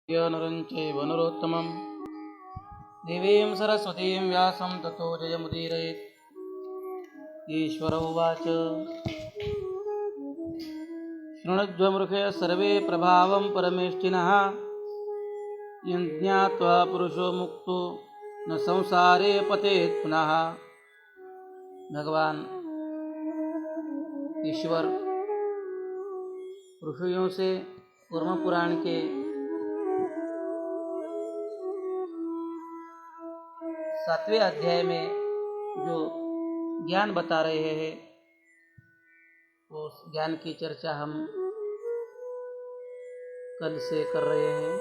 नरं चैव नरोत्तमं देवीं सरस्वतीं व्यासं ततो जयमुदीरयेत्। ईश्वर उवाच शृणुध्वमृखे सर्वे प्रभावं परमेष्ठिनः यज्ञात्वा पुरुषो मुक्तो न संसारे पतेत् पुनः। भगवान ईश्वर ऋषियों से कूर्म पुराण के 7वें अध्याय में जो ज्ञान बता रहे हैं, उस ज्ञान की चर्चा हम कल से कर रहे हैं।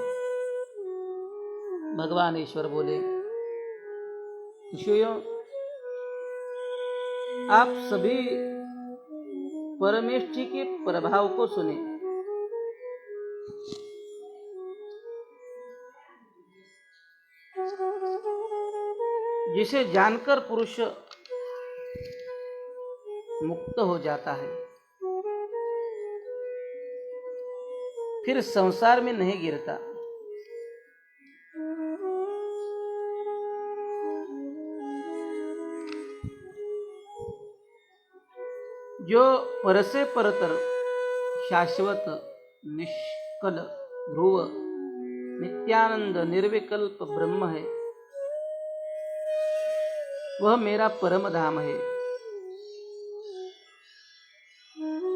भगवान ईश्वर बोले, ऋषियों, आप सभी परमेष्ठी के प्रभाव को सुने। जिसे जानकर पुरुष मुक्त हो जाता है, फिर संसार में नहीं गिरता। जो पर से परतर शाश्वत निष्कल ध्रुव नित्यानंद निर्विकल्प ब्रह्म है, वह मेरा परम धाम है।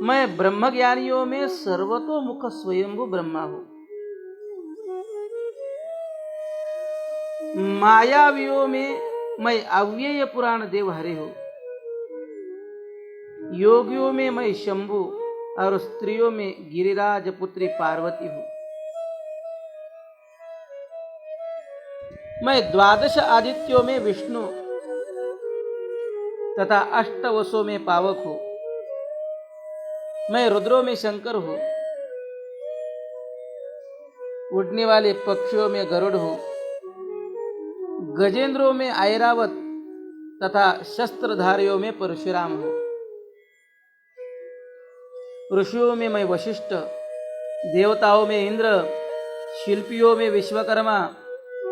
मैं ब्रह्म ज्ञानियों में सर्वतोमुख स्वयंभू ब्रह्मा हूं। मायावियों में मैं अव्यय पुराण देव हरि हूं। योगियों में मैं शंभु और स्त्रियों में गिरिराज पुत्री पार्वती हूं। मैं 12 आदित्यों में विष्णु तथा 8 वसों में पावक हूं। मैं रुद्रों में शंकर हूं। उड़ने वाले पक्षियों में गरुड़ हूं। गजेंद्रों में ऐरावत तथा शस्त्रधारियों में परशुराम हूं। ऋषियों में मैं वशिष्ठ, देवताओं में इंद्र, शिल्पियों में विश्वकर्मा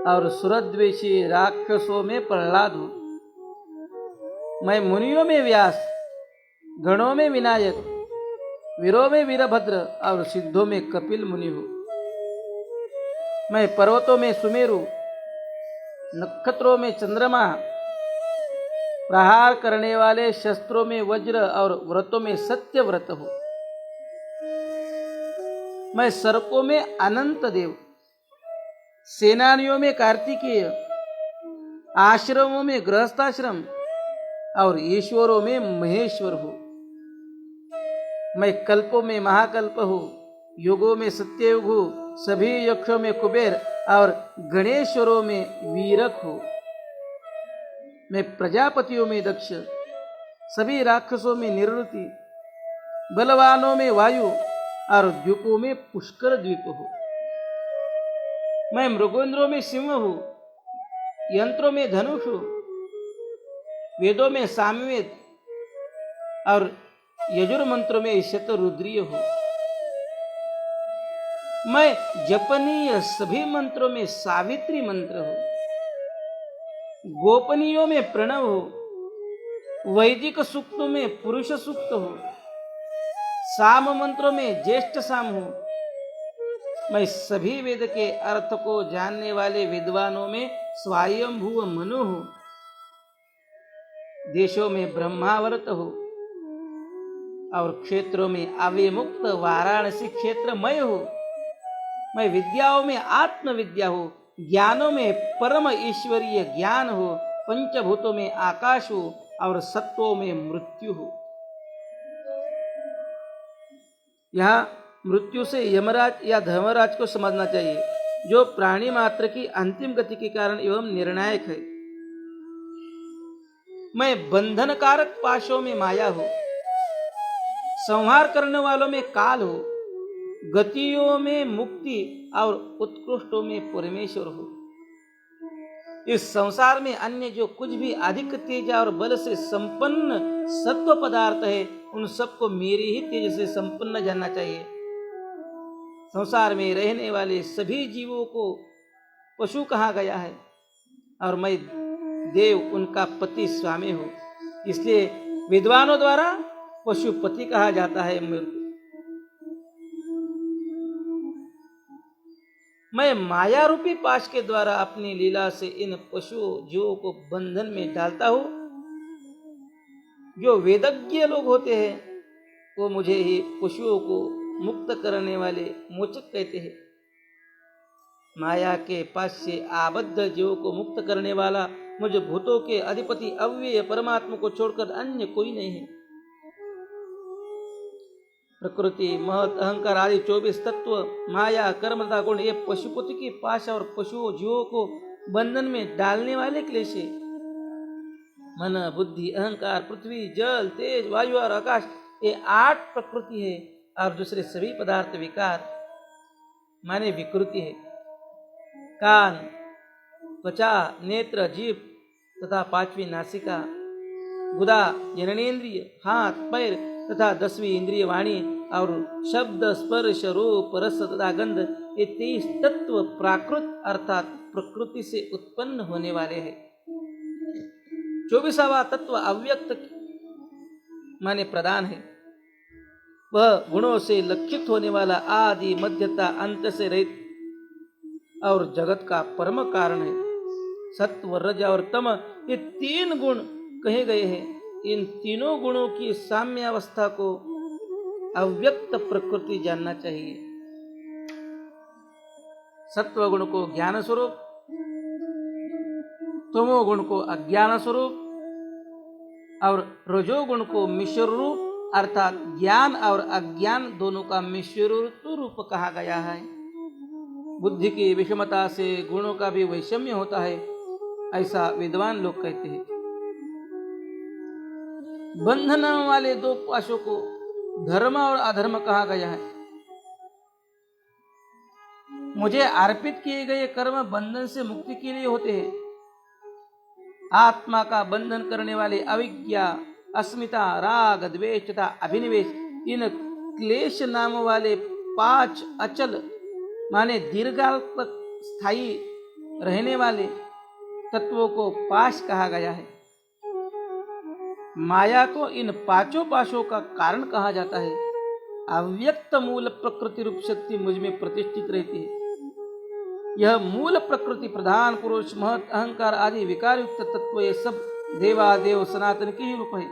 और सुरद्वेषी राक्षसों में प्रहलाद हूं। मैं मुनियों में व्यास, गणों में विनायक, वीरों में वीरभद्र और सिद्धों में कपिल मुनि हूं। मैं पर्वतों में सुमेरु, नक्षत्रों में चंद्रमा, प्रहार करने वाले शस्त्रों में वज्र और व्रतों में सत्यव्रत हूं। मैं सर्पों में अनंत देव, सेनानियों में कार्तिकेय, आश्रमों में गृहस्थाश्रम और ईश्वरों में महेश्वर हूं। मैं कल्पों में महाकल्प हूं, युगों में सत्ययुग हूं, सभी यक्षों में कुबेर और गणेश्वरों में वीरक हूं। मैं प्रजापतियों में दक्ष, सभी राक्षसों में निवृत्ति, बलवानों में वायु और द्वीपों में पुष्कर द्वीप हूं। मैं मृगेंद्रों में सिंह हूं, यंत्रों में धनुष हूं, वेदों में सामवेद और यजुर्मंत्रों में शतरुद्रीय हूं। मैं जपनीय सभी मंत्रों में सावित्री मंत्र हूं। गोपनीयों में प्रणव हूं। वैदिक सूक्तों में पुरुष सूक्त हूं। साम मंत्रों में ज्येष्ठ साम हूं। मैं सभी वेद के अर्थ को जानने वाले विद्वानों में स्वयंभू मनु हूं। देशों में ब्रह्मावर्त हूं और क्षेत्रों में अविमुक्त वाराणसी क्षेत्र मय हूं। मैं विद्याओं में आत्मविद्या हूं, ज्ञानों में परम ईश्वरीय ज्ञान हूं, पंचभूतों में आकाश हूं और सत्वों में मृत्यु हूं। यहां मृत्यु से यमराज या धर्मराज को समझना चाहिए, जो प्राणी मात्र की अंतिम गति के कारण एवं निर्णायक है। मैं बंधनकारक पाशों में माया हूं, संहार करने वालों में काल हो, गतियों में मुक्ति और उत्कृष्टों में परमेश्वर हो। इस संसार में अन्य जो कुछ भी अधिक तेज और बल से संपन्न सत्व पदार्थ है, उन सबको मेरे ही तेज से संपन्न जानना चाहिए। संसार में रहने वाले सभी जीवों को पशु कहा गया है और मैं देव उनका पति स्वामी हूँ, इसलिए विद्वानों द्वारा पशुपति कहा जाता है। मैं माया रूपी पाश के द्वारा अपनी लीला से इन पशु जीवों को बंधन में डालता हूँ। जो वेदज्ञ लोग होते हैं वो मुझे ही पशुओं को मुक्त करने वाले मोचक कहते हैं। माया के पास से आबद्ध जीवों को मुक्त करने वाला मुझ भूतों के अधिपति अव्यय परमात्मा को छोड़कर अन्य कोई नहीं है। प्रकृति, महत, अहंकार आदि 24 तत्व, माया, कर्म तथा गुण, ये पशुपति की पाश और पशुओं जीवों को बंधन में डालने वाले क्लेश है। मन, बुद्धि, अहंकार, पृथ्वी, जल, तेज, वायु और आकाश, ये 8 प्रकृति है और दूसरे सभी पदार्थ विकार माने विकृति है। कान, त्वचा, नेत्र, जीभ तथा 5वीं नासिका, गुदा, जननेन्द्रिय, हाथ, पैर तथा 10वीं इंद्रिय वाणी और शब्द, स्पर्श, रूप, रस तथा गंध, ये 23 तत्व प्राकृत अर्थात प्रकृति से उत्पन्न होने वाले हैं। 24वां तत्व अव्यक्त माने प्रधान है। वह गुणों से लक्षित होने वाला आदि मध्यता अंत से रहित और जगत का परम कारण है। सत्व, रज और तम, ये 3 गुण कहे गए हैं। इन तीनों गुणों की साम्य अवस्था को अव्यक्त प्रकृति जानना चाहिए। सत्व गुण को ज्ञान स्वरूप, तमोगुण को अज्ञान स्वरूप और रजोगुण को मिश्र रूप अर्थात ज्ञान और अज्ञान दोनों का मिश्र रूप कहा गया है। बुद्धि की विषमता से गुणों का भी वैषम्य होता है, ऐसा विद्वान लोग कहते हैं। बंधन वाले 2 पाशों को धर्म और अधर्म कहा गया है। मुझे अर्पित किए गए कर्म बंधन से मुक्ति के लिए होते हैं। आत्मा का बंधन करने वाले अविद्या, अस्मिता, राग, द्वेष तथा अभिनिवेश, इन क्लेश नाम वाले 5 अचल माने दीर्घकाल तक स्थायी रहने वाले तत्वों को पाश कहा गया है। माया को इन 5 पाशों का कारण कहा जाता है। अव्यक्त मूल प्रकृति रूप शक्ति मुझ में प्रतिष्ठित रहती है। यह मूल प्रकृति, प्रधान पुरुष, महत, अहंकार आदि विकार युक्त तत्व, ये सब देवादेव सनातन के ही रूप है।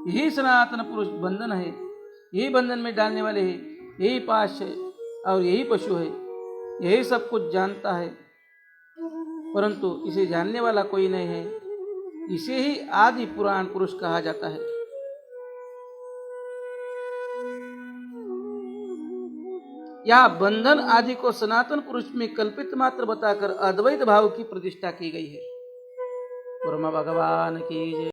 यही सनातन पुरुष बंधन है, यही बंधन में डालने वाले है, यही पाश है और यही पशु है। यही सब कुछ जानता है परंतु इसे जानने वाला कोई नहीं है। इसे ही आदि पुराण पुरुष कहा जाता है। यह बंधन आदि को सनातन पुरुष में कल्पित मात्र बताकर अद्वैत भाव की प्रतिष्ठा की गई है। ब्रह्म भगवान की जय।